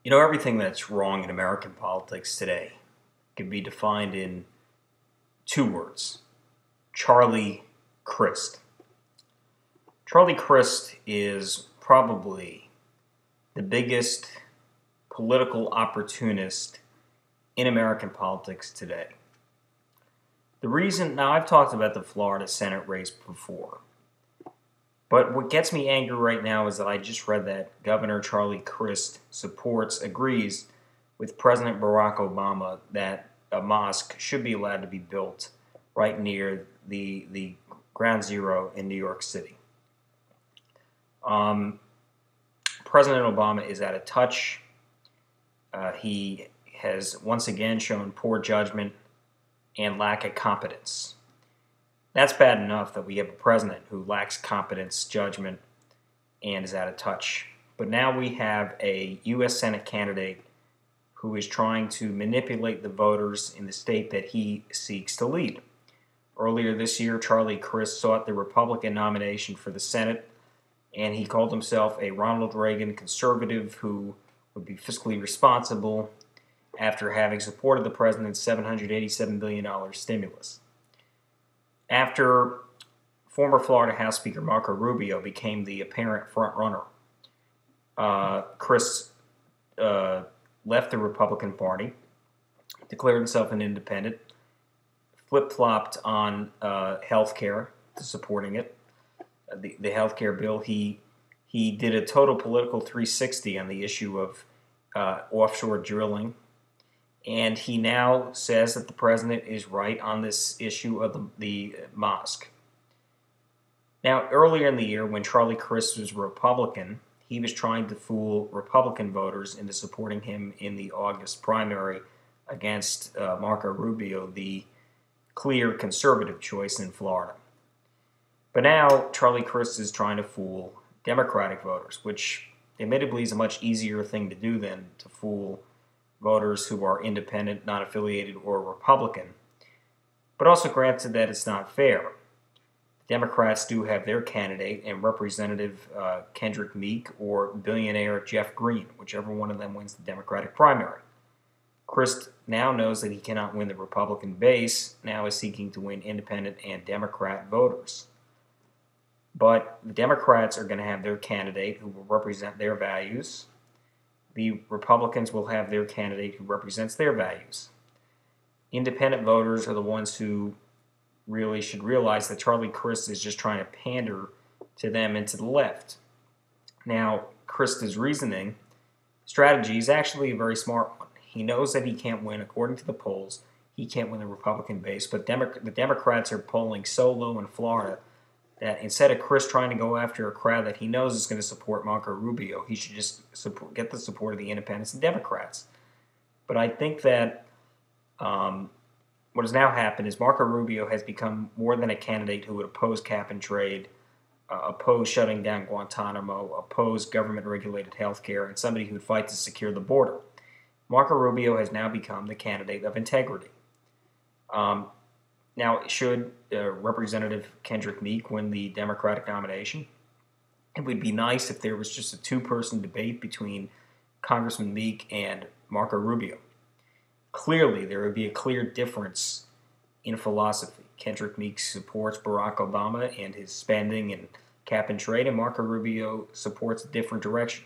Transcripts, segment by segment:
You know, everything that's wrong in American politics today can be defined in two words: Charlie Crist. Charlie Crist is probably the biggest political opportunist in American politics today. Now I've talked about the Florida Senate race before, but what gets me angry right now is that I just read that Governor Charlie Crist agrees with President Barack Obama that a mosque should be allowed to be built right near the ground zero in New York City. President Obama is out of touch. He has once again shown poor judgment and lack of competence. That's bad enough that we have a president who lacks competence, judgment, and is out of touch. But now we have a U.S. Senate candidate who is trying to manipulate the voters in the state that he seeks to lead. Earlier this year, Charlie Crist sought the Republican nomination for the Senate, and he called himself a Ronald Reagan conservative who would be fiscally responsible after having supported the president's $787 billion stimulus. After former Florida House Speaker Marco Rubio became the apparent frontrunner, Crist left the Republican Party, declared himself an independent, flip-flopped on health care to supporting it. The health care bill, he did a total political 360 on the issue of offshore drilling. And he now says that the president is right on this issue of the mosque. Now, earlier in the year, when Charlie Crist was Republican, he was trying to fool Republican voters into supporting him in the August primary against Marco Rubio, the clear conservative choice in Florida. But now Charlie Crist is trying to fool Democratic voters, which admittedly is a much easier thing to do than to fool voters who are independent, not affiliated, or Republican. But also granted that it's not fair. Democrats do have their candidate and Representative Kendrick Meek or billionaire Jeff Green, whichever one of them wins the Democratic primary. Crist now knows that he cannot win the Republican base, now is seeking to win independent and Democrat voters. But the Democrats are going to have their candidate who will represent their values. The Republicans will have their candidate who represents their values. Independent voters are the ones who really should realize that Charlie Crist is just trying to pander to them and to the left. Now, Crist's reasoning strategy is actually a very smart one. He knows that he can't win, according to the polls, he can't win the Republican base, but the Democrats are polling so low in Florida that instead of Crist trying to go after a crowd that he knows is going to support Marco Rubio, he should just get the support of the independents and Democrats. But I think that what has now happened is Marco Rubio has become more than a candidate who would oppose cap and trade, oppose shutting down Guantanamo, oppose government-regulated health care, and somebody who would fight to secure the border. Marco Rubio has now become the candidate of integrity. Now, should Representative Kendrick Meek win the Democratic nomination? It would be nice if there was just a two-person debate between Congressman Meek and Marco Rubio. Clearly, there would be a clear difference in philosophy. Kendrick Meek supports Barack Obama and his spending and cap and trade, and Marco Rubio supports a different direction.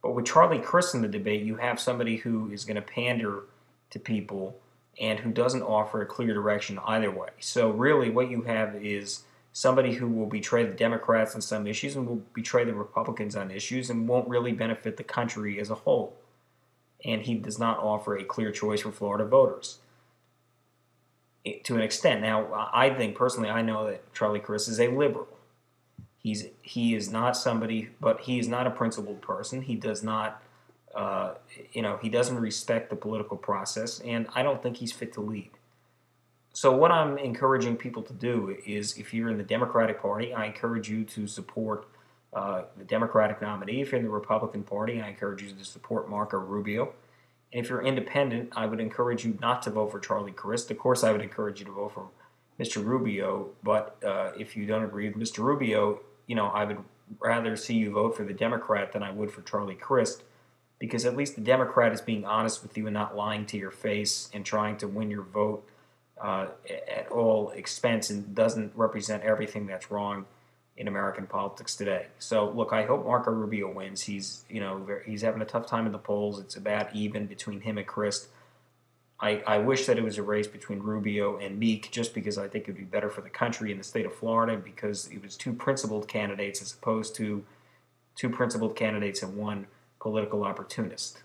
But with Charlie Crist in the debate, you have somebody who is going to pander to people and who doesn't offer a clear direction either way. So really what you have is somebody who will betray the Democrats on some issues and will betray the Republicans on issues and won't really benefit the country as a whole. And he does not offer a clear choice for Florida voters to an extent. Now, I think personally, I know that Charlie Crist is a liberal. He is not somebody, but he is not a principled person. He does not he doesn't respect the political process, and I don't think he's fit to lead. So what I'm encouraging people to do is, if you're in the Democratic Party, I encourage you to support the Democratic nominee. If you're in the Republican Party, I encourage you to support Marco Rubio. And if you're independent, I would encourage you not to vote for Charlie Crist. Of course, I would encourage you to vote for Mr. Rubio, but if you don't agree with Mr. Rubio, I would rather see you vote for the Democrat than I would for Charlie Crist. because at least the Democrat is being honest with you and not lying to your face and trying to win your vote at all expense, and doesn't represent everything that's wrong in American politics today. So look, I hope Marco Rubio wins. He's having a tough time in the polls. It's about even between him and Crist. I wish that it was a race between Rubio and Meek, just because I think it would be better for the country and the state of Florida, because it was two principled candidates as opposed to two principled candidates and one political opportunist.